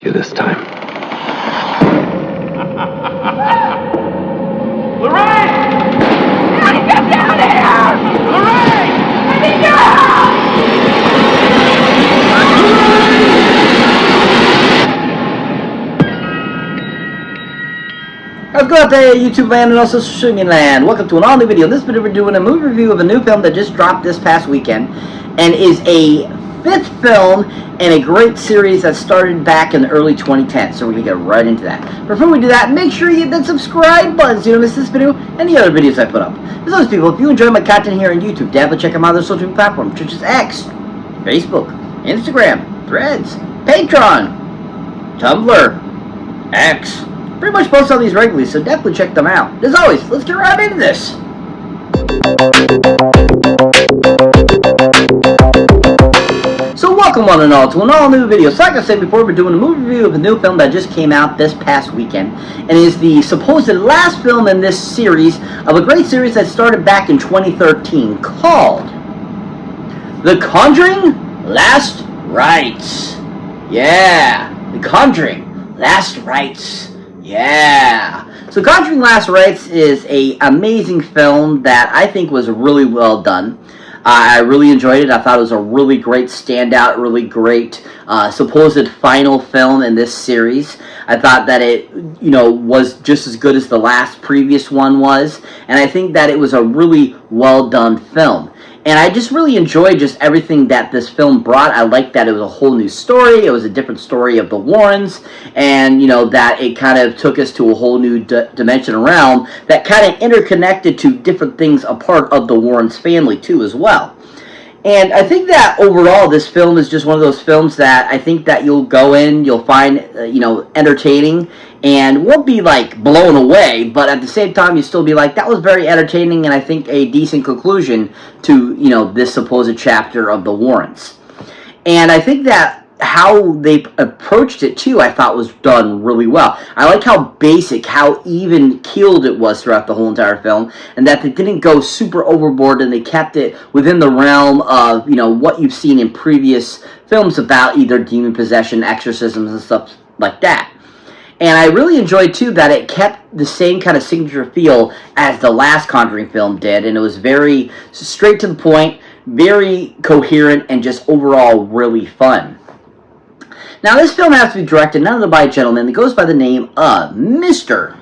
You this time. Lorraine! Get down here! Lorraine! I need your help! How's it going today, YouTube land and also streaming land? Welcome to an all-new video. In this video, we're doing a movie review of a new film that just dropped this past weekend and is a fifth film in a great series that started back in the early 2010s. So we're going to get right into that. Before we do that, make sure you hit that subscribe button so you don't miss this video and the other videos I put up. As always, people, if you enjoy my content here on YouTube, definitely check out my other social media platforms, such as X, Facebook, Instagram, Threads, Patreon, Tumblr, X. Pretty much post on these regularly, so definitely check them out. As always, let's get right into this. So welcome one and all to an all new video. So like I said before, we're doing a movie review of a new film that just came out this past weekend. And is the supposed last film in this series of a great series that started back in 2013 called The Conjuring Last Rites. Yeah, The Conjuring Last Rites. Yeah. So Conjuring Last Rites is an amazing film that I think was really well done. I really enjoyed it. I thought it was a really great standout, really great supposed final film in this series. I thought that it, was just as good as the last previous one was. And I think that it was a really well done film. And I just really enjoyed just everything that this film brought. I liked that it was a whole new story. It was a different story of the Warrens. And, that it kind of took us to a whole new dimension and realm that kind of interconnected to different things a part of the Warrens family, too, as well. And I think that overall this film is just one of those films that I think that you'll go in, you'll find, entertaining, and won't be, like, blown away, but at the same time you still be like, that was very entertaining and I think a decent conclusion to, this supposed chapter of the Warrens. And I think that how they approached it, too, I thought was done really well. I like how basic, how even-keeled it was throughout the whole entire film, and that they didn't go super overboard, and they kept it within the realm of, what you've seen in previous films about either demon possession, exorcisms, and stuff like that. And I really enjoyed, too, that it kept the same kind of signature feel as the last Conjuring film did, and it was very straight to the point, very coherent, and just overall really fun. Now, this film has to be directed none other by a gentleman that goes by the name of Mr.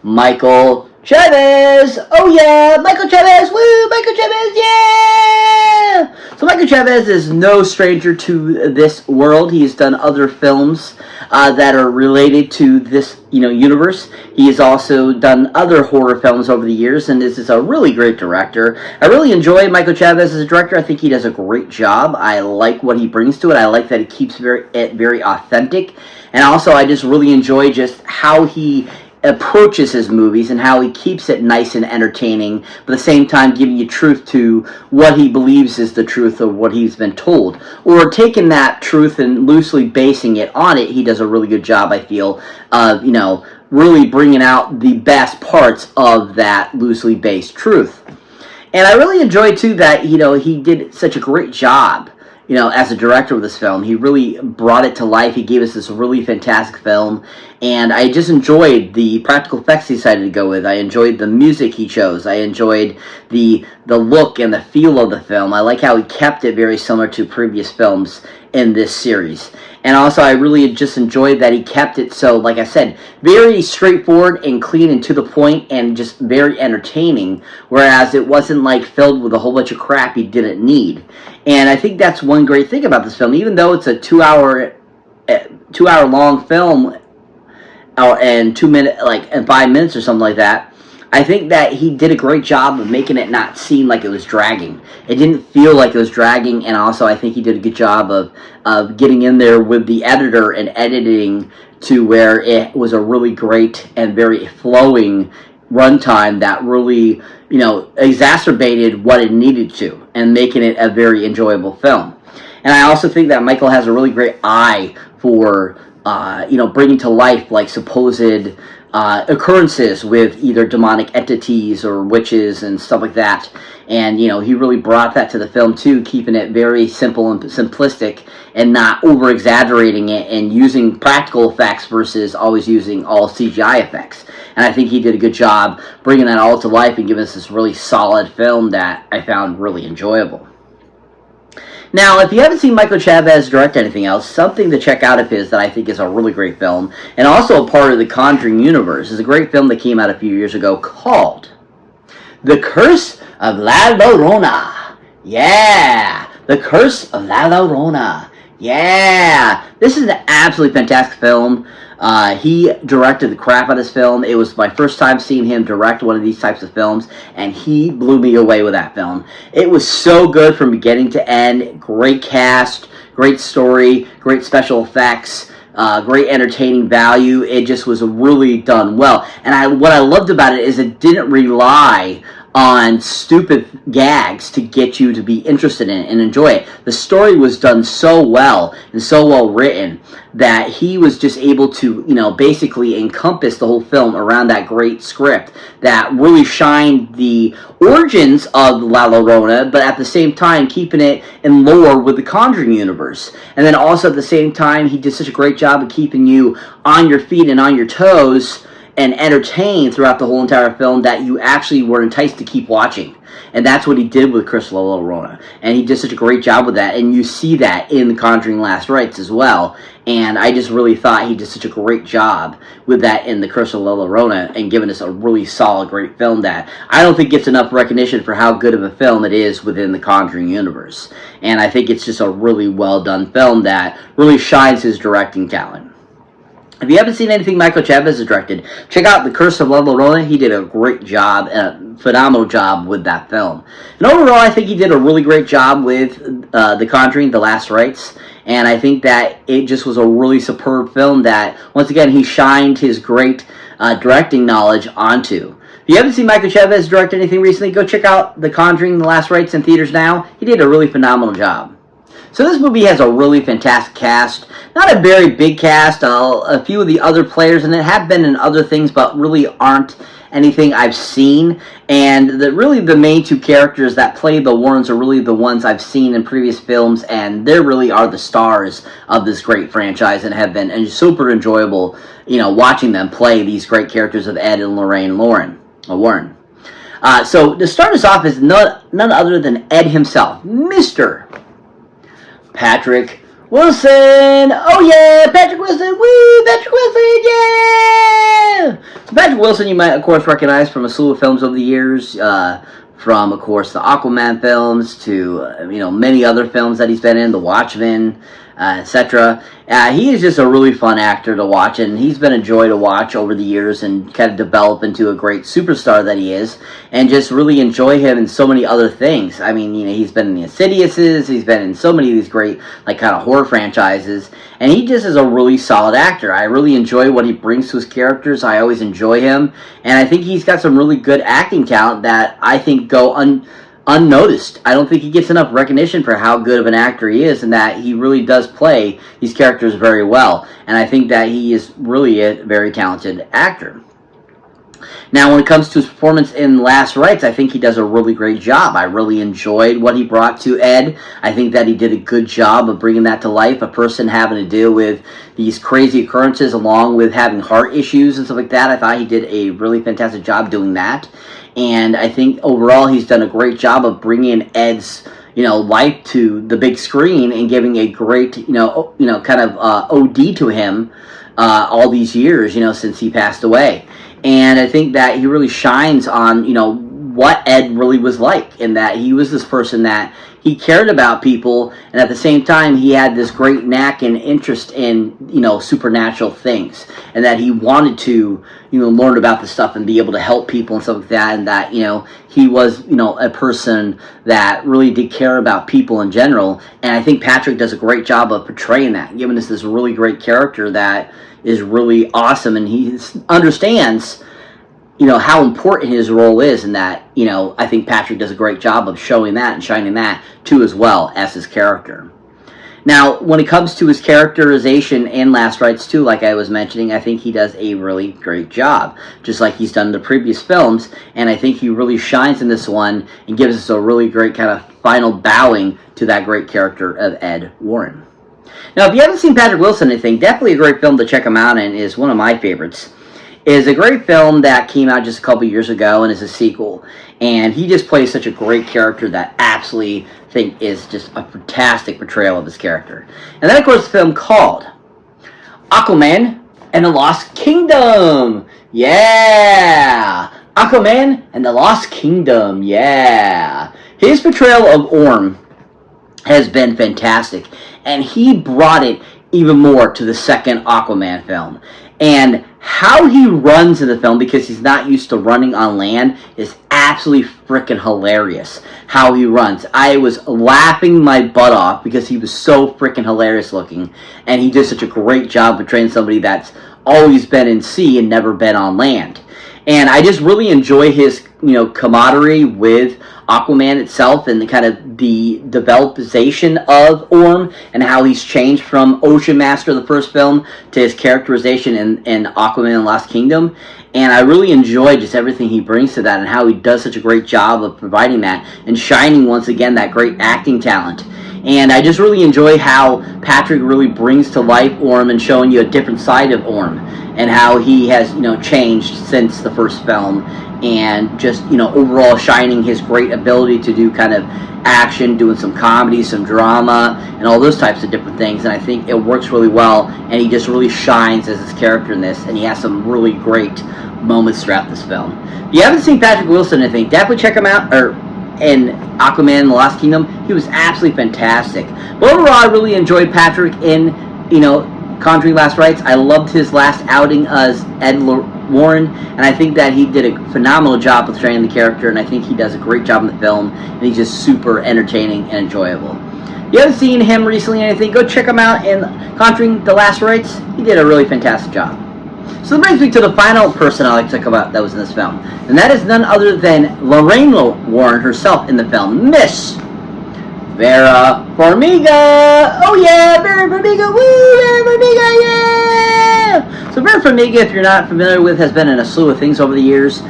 Michael Chavez. Oh, yeah, Michael Chavez. Woo, Michael Chavez, yeah! So Michael Chavez is no stranger to this world. He's done other films that are related to this, universe. He has also done other horror films over the years, and this is a really great director. I really enjoy Michael Chavez as a director. I think he does a great job. I like what he brings to it. I like that he keeps it very authentic, and also I just really enjoy just how he approaches his movies and how he keeps it nice and entertaining, but at the same time giving you truth to what he believes is the truth of what he's been told. Or taking that truth and loosely basing it on it, he does a really good job, I feel, of, really bringing out the best parts of that loosely based truth. And I really enjoyed, too, that, he did such a great job as a director of this film. He really brought it to life. He gave us this really fantastic film, and I just enjoyed the practical effects he decided to go with. I enjoyed the music he chose. I enjoyed the look and the feel of the film. I like how he kept it very similar to previous films in this series. And also, I really just enjoyed that he kept it so, like I said, very straightforward and clean and to the point and just very entertaining, whereas it wasn't, like, filled with a whole bunch of crap he didn't need. And I think that's one great thing about this film. Even though it's a 2 hour long film, and 2 minutes, and 5 minutes or something like that, I think that he did a great job of making it not seem like it was dragging. It didn't feel like it was dragging, and also I think he did a good job of getting in there with the editor and editing to where it was a really great and very flowing runtime that really, exacerbated what it needed to and making it a very enjoyable film. And I also think that Michael has a really great eye for bringing to life like supposed occurrences with either demonic entities or witches and stuff like that. And, he really brought that to the film, too, keeping it very simple and simplistic and not over-exaggerating it and using practical effects versus always using all CGI effects. And I think he did a good job bringing that all to life and giving us this really solid film that I found really enjoyable. Now, if you haven't seen Michael Chavez direct anything else, something to check out of his that I think is a really great film, and also a part of the Conjuring universe, is a great film that came out a few years ago called The Curse of La Llorona. Yeah! The Curse of La Llorona. Yeah! This is an absolutely fantastic film. He directed the crap out of this film. It was my first time seeing him direct one of these types of films, and he blew me away with that film. It was so good from beginning to end. Great cast, great story, great special effects, great entertaining value. It just was really done well. And what I loved about it is it didn't rely on stupid gags to get you to be interested in it and enjoy it. The story was done so well and so well written that he was just able to, basically encompass the whole film around that great script that really shined the origins of La Llorona, but at the same time keeping it in lore with the Conjuring universe. And then also at the same time, he did such a great job of keeping you on your feet and on your toes and entertained throughout the whole entire film that you actually were enticed to keep watching. And that's what he did with Curse of La Llorona. And he did such a great job with that. And you see that in The Conjuring Last Rites as well. And I just really thought he did such a great job with that in The Curse of La Llorona and giving us a really solid, great film that I don't think gets enough recognition for how good of a film it is within the Conjuring universe. And I think it's just a really well done film that really shines his directing talent. If you haven't seen anything Michael Chavez has directed, check out The Curse of La Llorona. He did a great job, a phenomenal job with that film. And overall, I think he did a really great job with The Conjuring, The Last Rites. And I think that it just was a really superb film that, once again, he shined his great directing knowledge onto. If you haven't seen Michael Chavez direct anything recently, go check out The Conjuring, The Last Rites in theaters now. He did a really phenomenal job. So this movie has a really fantastic cast. Not a very big cast. A few of the other players in it have been in other things, but really aren't anything I've seen. And really the main two characters that play the Warrens are really the ones I've seen in previous films, and they really are the stars of this great franchise and have been super enjoyable, watching them play these great characters of Ed and Lorraine Warren. So to start us off is none other than Ed himself, Mr. Patrick Wilson. Oh yeah, Patrick Wilson. Woo, Patrick Wilson. Yeah. So Patrick Wilson, you might of course recognize from a slew of films over the years, from of course the Aquaman films to many other films that he's been in, The Watchmen, etc. He is just a really fun actor to watch, and he's been a joy to watch over the years and kind of develop into a great superstar that he is, and just really enjoy him in so many other things. I mean, he's been in the Insidiouses, he's been in so many of these great, kind of horror franchises, and he just is a really solid actor. I really enjoy what he brings to his characters. I always enjoy him, and I think he's got some really good acting talent that I think go unnoticed. I don't think he gets enough recognition for how good of an actor he is, and that he really does play these characters very well. And I think that he is really a very talented actor. Now, when it comes to his performance in Last Rites, I think he does a really great job. I really enjoyed what he brought to Ed. I think that he did a good job of bringing that to life. A person having to deal with these crazy occurrences along with having heart issues and stuff like that. I thought he did a really fantastic job doing that. And I think overall he's done a great job of bringing Ed's life to the big screen and giving a great kind of OD to him all these years since he passed away. And I think that he really shines on what Ed really was like, and that he was this person that he cared about people, and at the same time he had this great knack and interest in supernatural things, and that he wanted to learn about the stuff and be able to help people and stuff like that, and that he was a person that really did care about people in general. And I think Patrick does a great job of portraying that, giving us this really great character that is really awesome, and he understands how important his role is, and that I think Patrick does a great job of showing that and shining that too as well as his character. Now, when it comes to his characterization in Last Rites 2, like I was mentioning, I think he does a really great job, just like he's done in the previous films, and I think he really shines in this one and gives us a really great kind of final bowing to that great character of Ed Warren. Now, if you haven't seen Patrick Wilson or anything, definitely a great film to check him out in. Is one of my favorites. It is a great film that came out just a couple years ago and is a sequel. And he just plays such a great character that absolutely think is just a fantastic portrayal of his character. And then, of course, the film called Aquaman and the Lost Kingdom. Yeah! Aquaman and the Lost Kingdom. Yeah! His portrayal of Orm has been fantastic. And he brought it even more to the second Aquaman film. And how he runs in the film, because he's not used to running on land, is absolutely freaking hilarious. How he runs. I was laughing my butt off because he was so freaking hilarious looking. And he did such a great job of portraying somebody that's always been in sea and never been on land. And I just really enjoy his, camaraderie with Aquaman itself and the kind of the developization of Orm and how he's changed from Ocean Master, the first film, to his characterization in Aquaman and Lost Kingdom. And I really enjoy just everything he brings to that and how he does such a great job of providing that and shining once again that great acting talent. And I just really enjoy how Patrick really brings to life Orm and showing you a different side of Orm and how he has, changed since the first film and just, overall shining his great ability to do kind of action, doing some comedy, some drama, and all those types of different things. And I think it works really well, and he just really shines as his character in this, and he has some really great moments throughout this film. If you haven't seen Patrick Wilson or anything, definitely check him out, in Aquaman and the Lost Kingdom. He was absolutely fantastic. But overall, I really enjoyed Patrick in, Conjuring Last Rites. I loved his last outing as Ed Warren, and I think that he did a phenomenal job with portraying the character, and I think he does a great job in the film, and he's just super entertaining and enjoyable. If you haven't seen him recently or anything, go check him out in Conjuring the Last Rites. He did a really fantastic job. So that brings me to the final person I like to talk about that was in this film, and that is none other than Lorraine Warren herself in the film, Miss Vera Farmiga. Oh yeah, Vera Farmiga. Woo, Vera Farmiga, yeah! So Vera Farmiga, if you're not familiar with, has been in a slew of things over the years.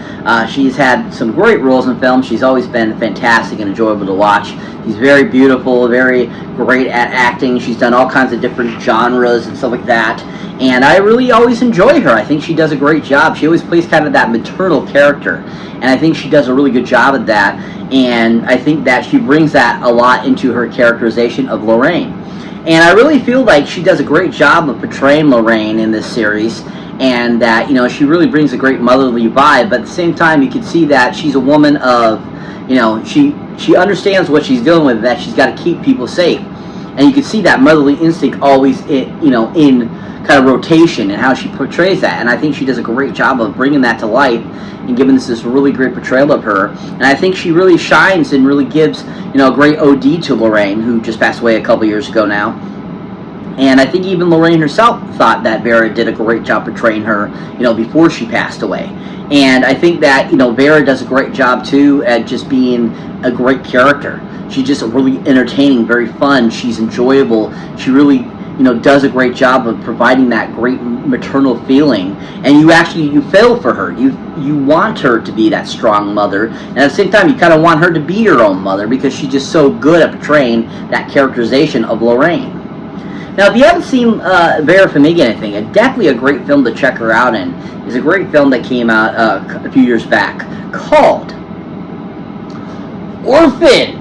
She's had some great roles in films. She's always been fantastic and enjoyable to watch. She's very beautiful, very great at acting. She's done all kinds of different genres and stuff like that. And I really always enjoy her. I think she does a great job. She always plays kind of that maternal character. And I think she does a really good job at that. And I think that she brings that a lot into her characterization of Lorraine. And I really feel like she does a great job of portraying Lorraine in this series. And that, she really brings a great motherly vibe. But at the same time, you can see that she's a woman of, she understands what she's dealing with, that she's got to keep people safe. And you can see that motherly instinct always, in kind of rotation and how she portrays that. And I think she does a great job of bringing that to life and giving us this really great portrayal of her. And I think she really shines and really gives, a great ode to Lorraine, who just passed away a couple years ago now. And I think even Lorraine herself thought that Vera did a great job portraying her, before she passed away. And I think that, Vera does a great job, too, at just being a great character. She's just really entertaining, very fun. She's enjoyable. She really, does a great job of providing that great maternal feeling. And you feel for her. You want her to be that strong mother. And at the same time, you kind of want her to be your own mother because she's just so good at portraying that characterization of Lorraine. Now, if you haven't seen Vera Farmiga anything, definitely a great film to check her out in. It's a great film that came out a few years back called Orphan.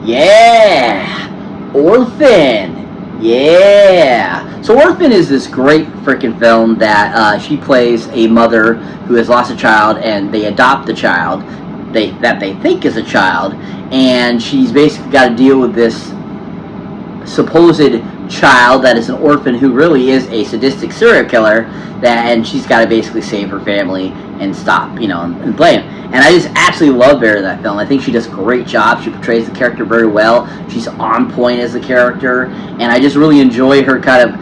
Yeah! Orphan. Yeah! So Orphan is this great freaking film that she plays a mother who has lost a child, and they adopt the child that they think is a child, and she's basically got to deal with this supposed child that is an orphan who really is a sadistic serial killer, and she's got to basically save her family and stop, and blame. And I just absolutely love Vera in that film. I think she does a great job. She portrays the character very well. She's on point as a character, and I just really enjoy her kind of,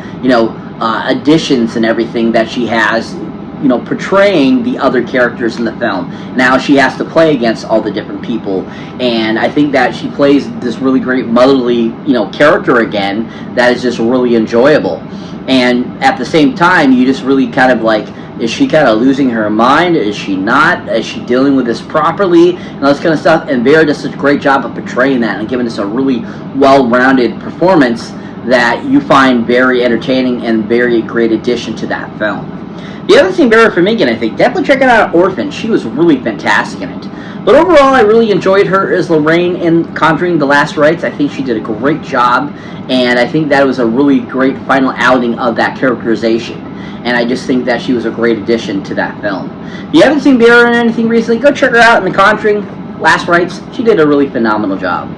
additions and everything that she has portraying the other characters in the film. Now she has to play against all the different people, and I think that she plays this really great motherly, character again that is just really enjoyable. And at the same time, you just really kind of like, is she kind of losing her mind? Is she not? Is she dealing with this properly? And all this kind of stuff. And Vera does such a great job of portraying that and giving us a really well-rounded performance that you find very entertaining and very great addition to that film. If you haven't seen Vera Farmiga, I think definitely check out Orphan. She was really fantastic in it. But overall, I really enjoyed her as Lorraine in Conjuring: The Last Rites. I think she did a great job, and I think that was a really great final outing of that characterization. And I just think that she was a great addition to that film. If you haven't seen Vera in anything recently, go check her out in The Conjuring: Last Rites. She did a really phenomenal job.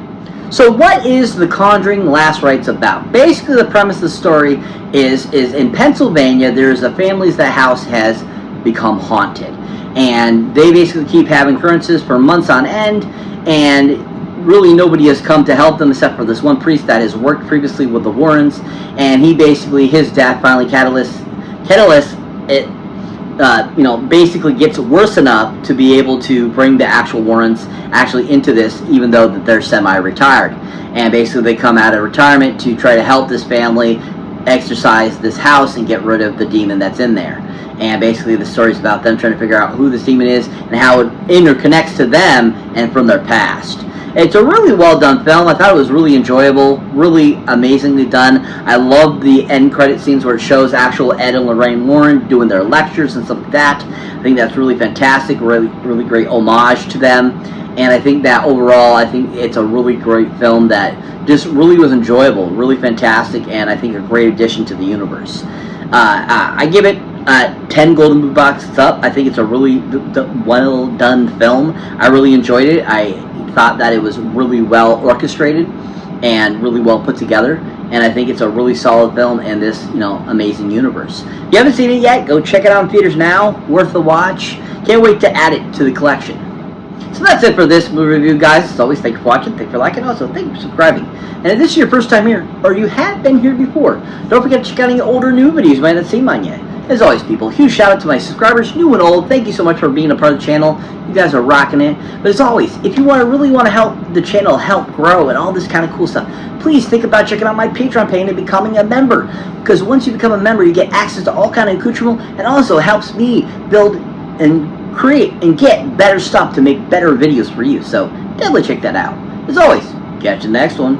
So what is The Conjuring: Last Rites about? Basically, the premise of the story is in Pennsylvania, there's a family's house has become haunted. And they basically keep having occurrences for months on end, and really nobody has come to help them except for this one priest that has worked previously with the Warrens, and he basically, his death finally basically gets worse enough to be able to bring the actual Warrens actually into this, even though that they're semi-retired. And basically they come out of retirement to try to help this family exorcise this house and get rid of the demon that's in there. And basically the story is about them trying to figure out who this demon is and how it interconnects to them and from their past. It's a really well done film. I thought it was really enjoyable, really amazingly done. I love the end credit scenes where it shows actual Ed and Lorraine Warren doing their lectures and stuff like that. I think that's really fantastic, really great homage to them. And I think that overall, I think it's a really great film that just really was enjoyable, really fantastic, and I think a great addition to the universe. I give it 10 Golden Boot Boxes up. I think it's a really well done film. I really enjoyed it. I thought that it was really well orchestrated and really well put together, and I think it's a really solid film in this amazing universe. If you haven't seen it yet, go check it out in theaters now. Worth the watch. Can't wait to add it to the collection. So that's it for this movie review, guys. As always, thank you for watching, thank you for liking, also thank you for subscribing. And if this is your first time here, or you have been here before, don't forget to check out any older new videos you might not have seen mine yet. As always, people, huge shout out to my subscribers, new and old. Thank you so much for being a part of the channel. You guys are rocking it. But as always, if you really want to help the channel help grow and all this kind of cool stuff, please think about checking out my Patreon page and becoming a member. Because once you become a member, you get access to all kind of accoutrement, and also helps me build and create and get better stuff to make better videos for you. So definitely check that out. As always, catch you in the next one.